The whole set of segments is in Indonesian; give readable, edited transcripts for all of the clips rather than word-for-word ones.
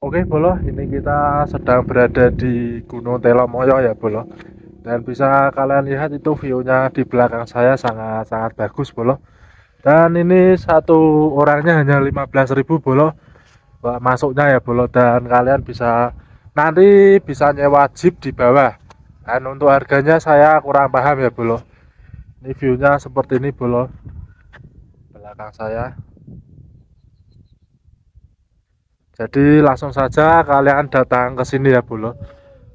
Oke Bolo, ini kita sedang berada di Gunung Telomoyo ya Bolo. Dan bisa kalian lihat itu view-nya di belakang saya sangat-sangat bagus Bolo. Dan ini satu orangnya hanya 15.000 Bolo masuknya ya Bolo. Dan kalian bisa nanti bisa nyewa jeep di bawah. Dan untuk harganya saya kurang paham ya Bolo. Ini view-nya seperti ini Bolo. Belakang saya. Jadi langsung saja kalian datang ke sini ya Bolo.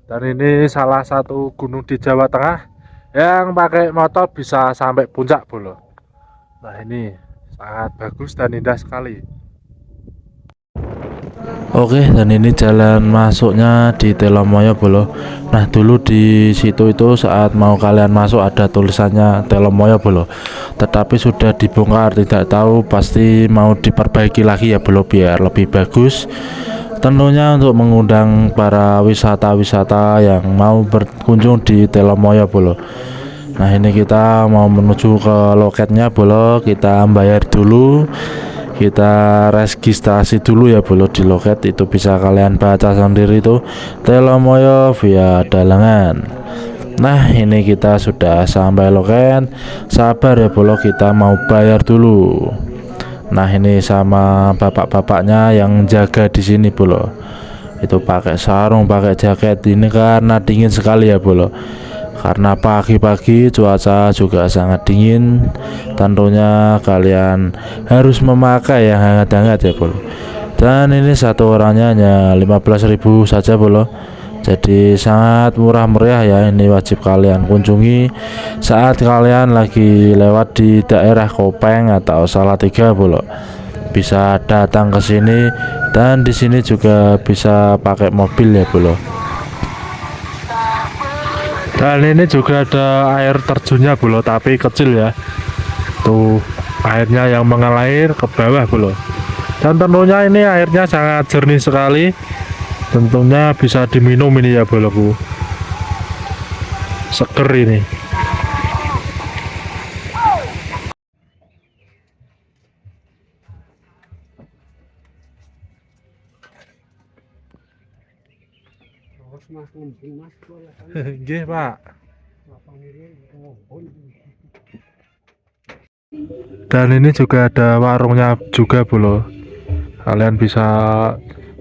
Dan ini salah satu gunung di Jawa Tengah yang pakai motor bisa sampai puncak Bolo. Nah ini sangat bagus dan indah sekali. Oke, dan ini jalan masuknya di Telomoyo Bolo. Nah, dulu di situ itu saat mau kalian masuk ada tulisannya Telomoyo Bolo. Tetapi sudah dibongkar, tidak tahu pasti mau diperbaiki lagi ya Bolo biar lebih bagus. Tentunya untuk mengundang para wisata-wisata yang mau berkunjung di Telomoyo Bolo. Nah, ini kita mau menuju ke loketnya Bolo, kita bayar dulu. Kita registrasi dulu ya Bolo di loket, itu bisa kalian baca sendiri tuh Telomoyo via Dalangan. Nah, ini kita sudah sampai loket. Sabar ya Bolo, kita mau bayar dulu. Nah, ini sama bapak-bapaknya yang jaga di sini Bolo. Itu pakai sarung, pakai jaket, ini karena dingin sekali ya Bolo. Karena pagi-pagi cuaca juga sangat dingin, tentunya kalian harus memakai yang hangat-hangat ya Bolo. Dan ini satu orangnya hanya 15.000 saja Bolo. Jadi sangat murah meriah ya, ini wajib kalian kunjungi saat kalian lagi lewat di daerah Kopeng atau Salatiga Bolo. Bisa datang ke sini, dan di sini juga bisa pakai mobil ya Bolo. Dan ini juga ada air terjunnya Bolo, tapi kecil ya. Tuh airnya yang mengalir ke bawah Bolo. Dan tentunya ini airnya sangat jernih sekali. Tentunya bisa diminum ini ya Boloku. Seger ini. Nggih, Pak. Dan ini juga ada warungnya juga, Bolo. Kalian bisa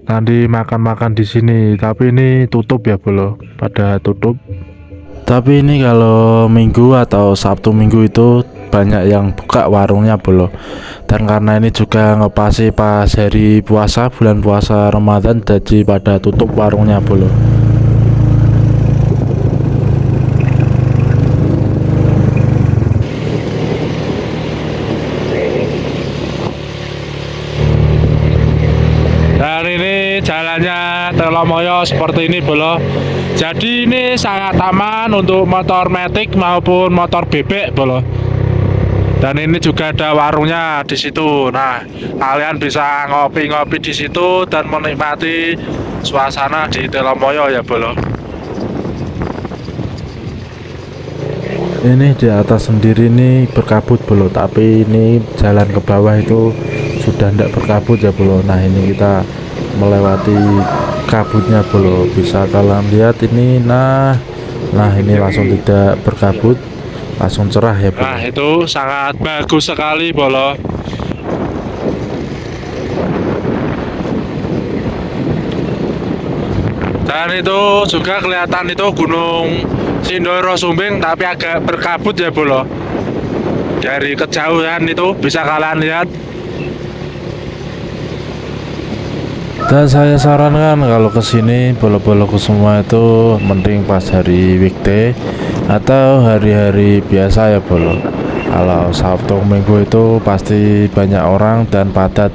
nanti makan-makan di sini, tapi ini tutup ya, Bolo. Pada tutup. Tapi ini kalau Minggu atau Sabtu Minggu itu banyak yang buka warungnya Bolo. Dan karena ini juga ngepasi pas hari puasa, bulan puasa Ramadan, jadi pada tutup warungnya Bolo. Dan ini jalannya Telomoyo seperti ini Bolo. Jadi ini sangat aman untuk motor metik maupun motor bebek Bolo. Dan ini juga ada warungnya di situ. Nah, kalian bisa ngopi-ngopi di situ dan menikmati suasana di Telomoyo ya Bolo. Ini di atas sendiri ini berkabut Bolo, tapi ini jalan ke bawah itu sudah tidak berkabut ya Bolo. Nah, ini kita melewati kabutnya Bolo, bisa kalian lihat ini. Nah ini langsung tidak berkabut, langsung cerah ya Bolo. Nah, itu sangat bagus sekali Bolo. Dan itu juga kelihatan itu Gunung Sindoro Sumbing tapi agak berkabut ya Bolo. Dari kejauhan itu bisa kalian lihat. Dan saya sarankan kalau kesini Bolo-bolo semua itu mending pas hari weekday atau hari-hari biasa ya Bolo. Kalau Sabtu Minggu itu pasti banyak orang dan padat,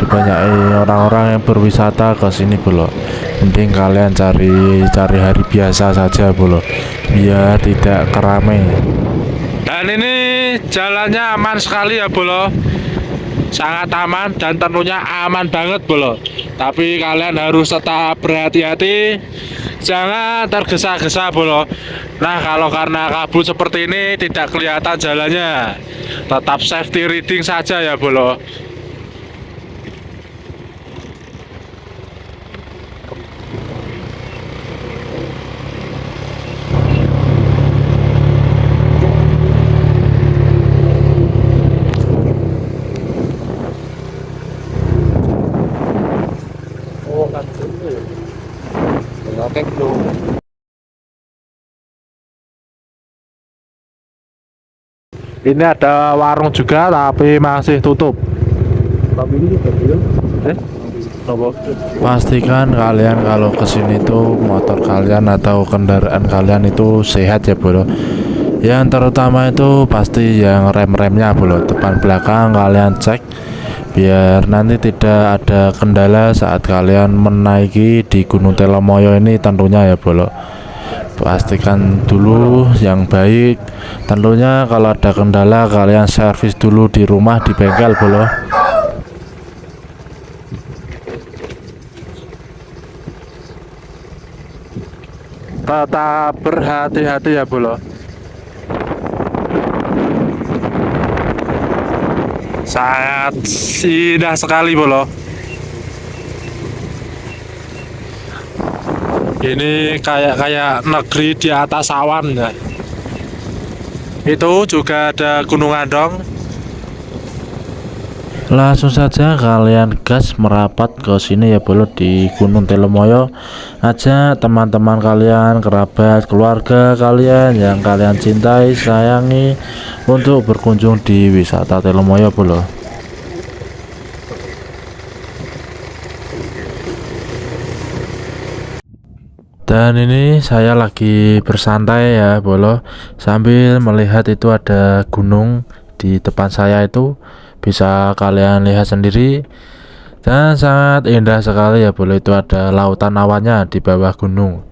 dibanyaki orang-orang yang berwisata ke sini Bolo. Mending kalian cari hari biasa saja Bolo, biar tidak keramai. Dan ini jalannya aman sekali ya Bolo. Sangat aman dan tentunya aman banget Bolo. Tapi kalian harus tetap berhati-hati, jangan tergesa-gesa Bolo. Nah, kalau karena kabut seperti ini tidak kelihatan jalannya, tetap safety riding saja ya Bolo. cake bro. Ini ada warung juga tapi masih tutup. Pastikan kalian kalau kesini tuh motor kalian atau kendaraan kalian itu sehat ya bro. Yang terutama itu pasti yang rem-remnya bro, depan belakang kalian cek biar nanti tidak ada kendala saat kalian menaiki di Gunung Telomoyo ini tentunya ya bro. Pastikan dulu yang baik, tentunya kalau ada kendala kalian servis dulu di rumah di bengkel bro. Tetap berhati-hati ya bro. Sangat indah sekali bro. Ini kayak negeri di atas awan ya. Itu juga ada Gunung Andong. Langsung saja kalian gas merapat ke sini ya bro, di Gunung Telomoyo. Ajak teman-teman kalian, kerabat, keluarga kalian yang kalian cintai, sayangi untuk berkunjung di wisata Telomoyo bro. Dan ini saya lagi bersantai ya bro, sambil melihat itu ada gunung di depan saya, itu bisa kalian lihat sendiri dan sangat indah sekali ya bro. Itu ada lautan awannya di bawah gunung,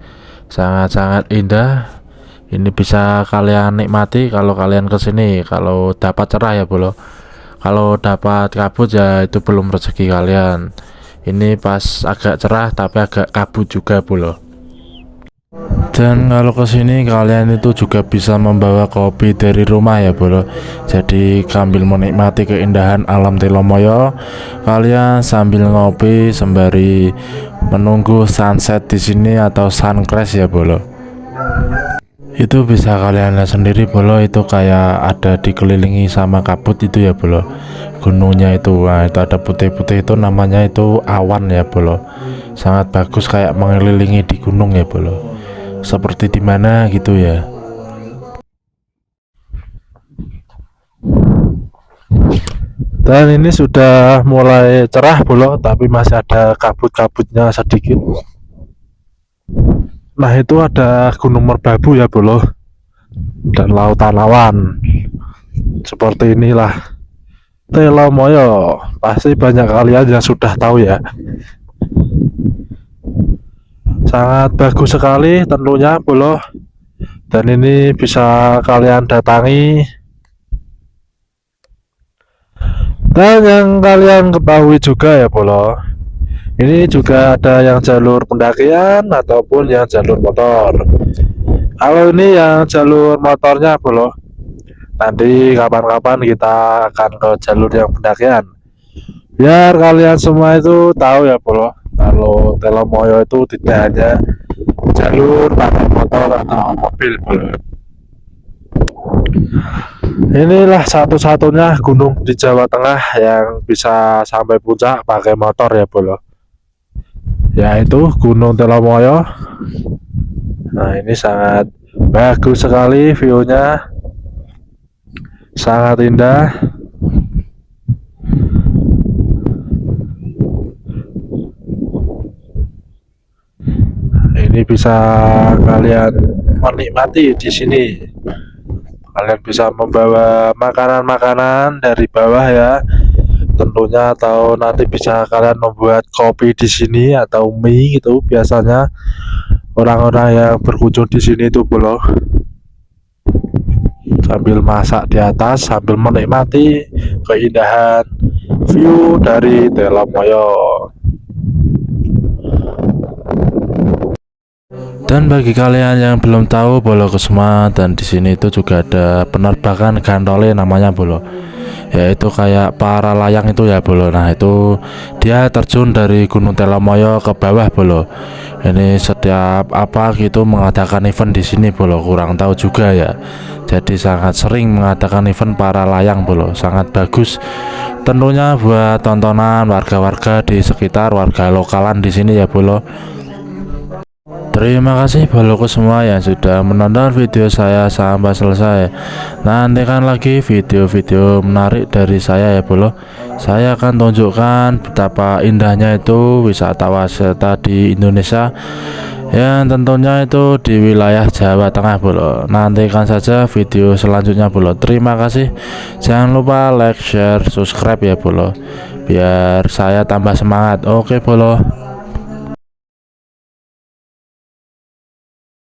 sangat-sangat indah. Ini bisa kalian nikmati kalau kalian kesini, kalau dapat cerah ya bro. Kalau dapat kabut ya itu belum rezeki kalian. Ini pas agak cerah tapi agak kabut juga bro. Dan kalau kesini kalian itu juga bisa membawa kopi dari rumah ya bro. Jadi sambil menikmati keindahan alam Telomoyo, kalian sambil ngopi sembari menunggu sunset di sini atau sunrise ya bro. Itu bisa kalian lihat sendiri bro, itu kayak ada dikelilingi sama kabut itu ya bro. Gunungnya itu, nah, itu ada putih-putih, itu namanya itu awan ya bro. Sangat bagus, kayak mengelilingi di gunung ya bro, seperti di mana gitu ya. Dan ini sudah mulai cerah bro, tapi masih ada kabut-kabutnya sedikit. Nah itu ada Gunung Merbabu ya bro, dan lautan awan. Seperti inilah Telomoyo. Pasti banyak kalian yang sudah tahu ya. Sangat bagus sekali tentunya bro. Dan ini bisa kalian datangi. Dan yang kalian ketahui juga ya bro, ini juga ada yang jalur pendakian ataupun yang jalur motor. Kalau ini yang jalur motornya bro, nanti kapan-kapan kita akan ke jalur yang pendakian. Biar kalian semua itu tahu ya bro, kalau Telomoyo itu tidak hanya jalur pakai motor atau mobil bro. Inilah satu-satunya gunung di Jawa Tengah yang bisa sampai puncak pakai motor ya bro, yaitu Gunung Telomoyo. Nah ini sangat bagus sekali view-nya, sangat indah. Ini bisa kalian menikmati di sini. Kalian bisa membawa makanan-makanan dari bawah ya, tentunya, atau nanti bisa kalian membuat kopi di sini atau mie gitu. Biasanya orang-orang yang berkunjung di sini itu bro, sambil masak di atas sambil menikmati keindahan view dari Telomoyo. Dan bagi kalian yang belum tahu bolo Kusuma, dan di sini itu juga ada penerbangan gantole namanya bolo, yaitu kayak para layang itu ya bolo. Nah itu dia terjun dari Gunung Telomoyo ke bawah bolo. Ini setiap apa gitu mengadakan event di sini bolo, kurang tahu juga ya. Jadi sangat sering mengadakan event para layang bolo, sangat bagus. Tentunya buat tontonan warga-warga di sekitar, warga lokalan di sini ya bolo. Terima kasih boloku semua yang sudah menonton video saya sampai selesai. Nantikan lagi video-video menarik dari saya ya bolo. Saya akan tunjukkan betapa indahnya itu wisata di Indonesia, yang tentunya itu di wilayah Jawa Tengah bolo. Nantikan saja video selanjutnya bolo. Terima kasih. Jangan lupa like, share, subscribe ya bolo, biar saya tambah semangat. Oke bolo.